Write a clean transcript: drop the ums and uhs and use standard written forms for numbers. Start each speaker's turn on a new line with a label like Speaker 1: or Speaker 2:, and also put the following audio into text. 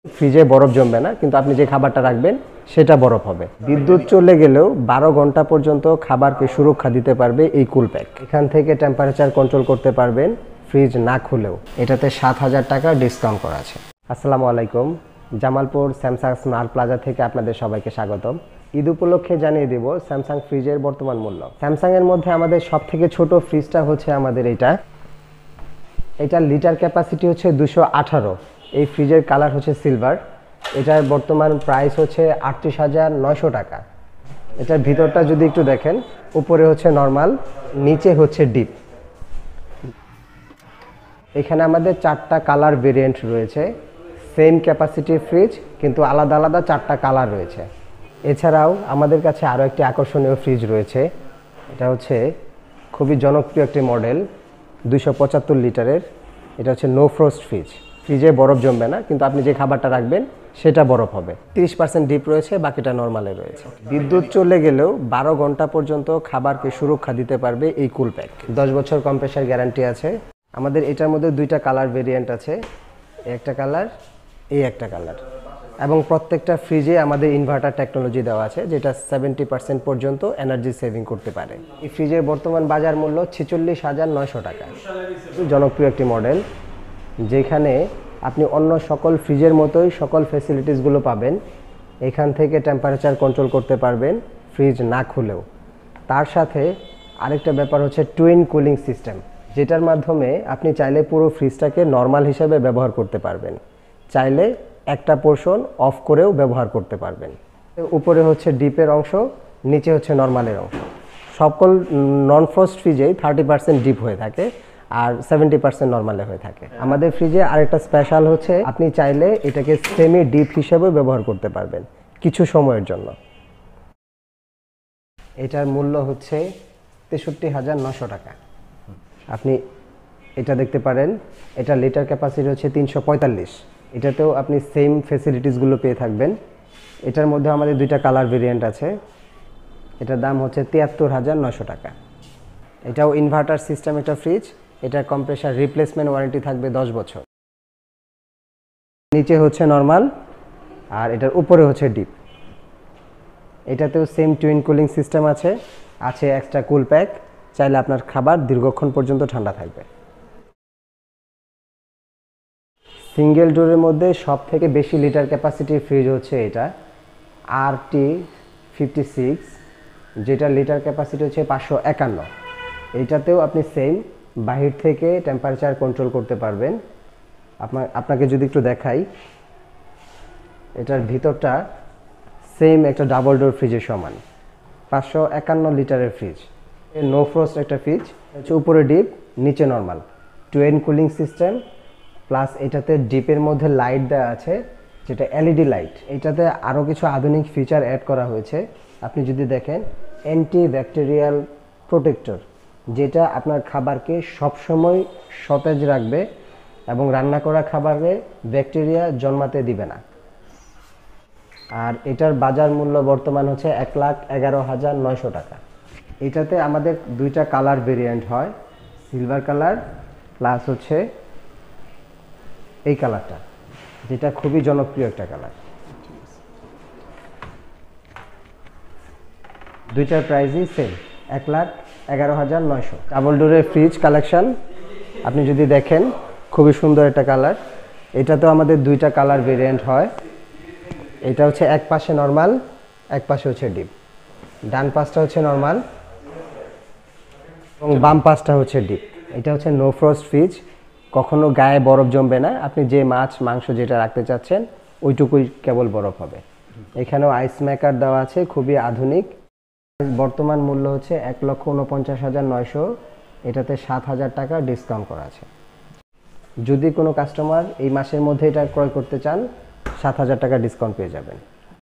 Speaker 1: ফ্রিজে বরফ জমবে না, কিন্তু আপনি যে খাবারটা রাখবেন সেটা বরফ হবে। বিদ্যুৎ চলে গেলেও 12 ঘন্টা পর্যন্ত খাবারকে সুরক্ষা দিতে পারবে এই কুল প্যাক। এখান থেকে টেম্পারেচার কন্ট্রোল করতে পারবেন ফ্রিজ না খুলেও। এটাতে 7,000 টাকা ডিসকাউন্ট করা আছে। আসসালামু আলাইকুম, জামালপুর স্যামসাং স্মার্ট প্লাজা থেকে আপনাদের সবাইকে স্বাগতম। ঈদ উপলক্ষে জানিয়ে দেব স্যামসাং ফ্রিজের বর্তমান মূল্য। স্যামসাংয়ের মধ্যে আমাদের সবথেকে ছোট ফ্রিজটা হচ্ছে আমাদের এটা লিটার ক্যাপাসিটি হচ্ছে 218। এই ফ্রিজের কালার হচ্ছে সিলভার। এটার বর্তমান প্রাইস হচ্ছে 38,900 টাকা। এটার ভিতরটা যদি একটু দেখেন, উপরে হচ্ছে নর্মাল, নিচে হচ্ছে ডিপ। এখানে আমাদের 4টা কালার ভেরিয়েন্ট রয়েছে। সেম ক্যাপাসিটির ফ্রিজ, কিন্তু আলাদা আলাদা 4টা কালার রয়েছে। এছাড়াও আমাদের কাছে আরও একটি আকর্ষণীয় ফ্রিজ রয়েছে। এটা হচ্ছে খুবই জনপ্রিয় একটি মডেল, 275 লিটারের। এটা হচ্ছে নো ফ্রস্ট ফ্রিজ। ফ্রিজে বরফ জমবে না, কিন্তু আপনি যে খাবারটা রাখবেন সেটা বরফ হবে। 30% ডিপ রয়েছে, বাকিটা নর্মালে রয়েছে। বিদ্যুৎ চলে গেলেও 12 ঘন্টা পর্যন্ত খাবারকে সুরক্ষা দিতে পারবে এই কুল প্যাক। 10 বছর কম্প্রেসার গ্যারান্টি আছে। আমাদের এটার মধ্যে 2টা কালার ভেরিয়েন্ট আছে, একটা কালার, এই একটা কালার। এবং প্রত্যেকটা ফ্রিজে আমাদের ইনভার্টার টেকনোলজি দেওয়া আছে, যেটা 70% পর্যন্ত এনার্জি সেভিং করতে পারে। এই ফ্রিজের বর্তমান বাজার মূল্য 46,900 টাকা। জনপ্রিয় একটি মডেল, যেখানে আপনি অন্য সকল ফ্রিজের মতোই সকল ফ্যাসিলিটিসগুলো পাবেন। এখান থেকে টেম্পারেচার কন্ট্রোল করতে পারবেন ফ্রিজ না খুলেও। তার সাথে আরেকটা ব্যাপার হচ্ছে টুইন কুলিং সিস্টেম, যেটার মাধ্যমে আপনি চাইলে পুরো ফ্রিজটাকে নর্মাল হিসেবে ব্যবহার করতে পারবেন, চাইলে একটা পোর্শন অফ করেও ব্যবহার করতে পারবেন। উপরে হচ্ছে ডিপের অংশ, নিচে হচ্ছে নর্মালের অংশ। সকল নন ফ্রস্ট ফ্রিজেই 30% ডিপ হয়ে থাকে আর 70% নর্মালে হয়ে থাকে। আমাদের ফ্রিজে আরেকটা স্পেশাল হচ্ছে, আপনি চাইলে এটাকে সেমি ডিপ হিসেবে ব্যবহার করতে পারবেন কিছু সময়ের জন্য। এটার মূল্য হচ্ছে 63,900 টাকা। আপনি এটা দেখতে পারেন, এটা লিটার ক্যাপাসিটি হচ্ছে 345। এটাতেও আপনি সেম ফ্যাসিলিটিসগুলো পেয়ে থাকবেন। এটার মধ্যে আমাদের 2টা কালার ভেরিয়েন্ট আছে। এটার দাম হচ্ছে 73,900 টাকা। এটাও ইনভার্টার সিস্টেম একটা ফ্রিজ। এটার কম্প্রেসার রিপ্লেসমেন্ট ওয়ারেন্টি থাকবে 10 বছর। নিচে হচ্ছে নর্মাল আর এটার উপরে হচ্ছে ডিপ। এটাতেও সেম টুইন কুলিং সিস্টেম আছে এক্সট্রা কুল প্যাক। চাইলে আপনার খাবার দীর্ঘক্ষণ পর্যন্ত ঠান্ডা থাকবে। সিঙ্গেল ডোরের মধ্যে সব থেকে বেশি লিটার ক্যাপাসিটির ফ্রিজ হচ্ছে এটা RT56, যেটা লিটার ক্যাপাসিটি হচ্ছে 551। এইটাতেও আপনি সেম বাহির থেকে টেম্পারেচার কন্ট্রোল করতে পারবেন। আপনাকে যদি একটু দেখাই, এটার ভিতরটা সেম একটা ডাবল ডোর ফ্রিজের সমান। 551 লিটারের ফ্রিজ, নো ফ্রস্ট একটা ফ্রিজ। হচ্ছে উপরে ডিপ, নিচে normal, twin cooling system. Plus এটাতে ডিপের মধ্যে লাইট দেওয়া আছে, যেটা এলইডি লাইট। এটাতে আরও কিছু আধুনিক ফিচার অ্যাড করা হয়েছে। আপনি যদি দেখেন, অ্যান্টি ব্যাকটেরিয়াল প্রোটেক্টর, যেটা আপনার খাবারকে সবসময় সতেজ রাখবে এবং রান্না করা খাবারে ব্যাকটেরিয়া জন্মাতে দিবে না। আর এটার বাজার মূল্য বর্তমান হচ্ছে 1,11,900 টাকা। এটাতে আমাদের 2টা কালার ভেরিয়েন্ট হয়, সিলভার কালার প্লাস হচ্ছে এই কালারটা, যেটা খুবই জনপ্রিয় একটা কালার। 2টার প্রাইসই সেম, 1,11,900। ডাবল ডোরের ফ্রিজ কালেকশন আপনি যদি দেখেন, খুবই সুন্দর একটা কালার। এটাতেও আমাদের 2টা কালার ভেরিয়েন্ট হয়। এটা হচ্ছে এক পাশে নর্মাল, এক পাশে হচ্ছে ডিপ। ডান পাশটা হচ্ছে নর্মাল এবং বাম পাশটা হচ্ছে ডিপ। এটা হচ্ছে নো ফ্রস্ট ফ্রিজ, কখনো গায়ে বরফ জমবে না। আপনি যে মাছ মাংস যেটা রাখতে চাচ্ছেন ওইটুকুই কেবল বরফ হবে। এখানেও আইস মেকার দেওয়া আছে, খুবই আধুনিক। বর্তমান মূল্য হচ্ছে 1,49,900। এটাতে 7,000 টাকা ডিসকাউন্ট করা আছে। যদি কোনো কাস্টমার এই মাসের মধ্যে এটা ক্রয় করতে চান, 7,000 টাকা ডিসকাউন্ট পেয়ে যাবেন।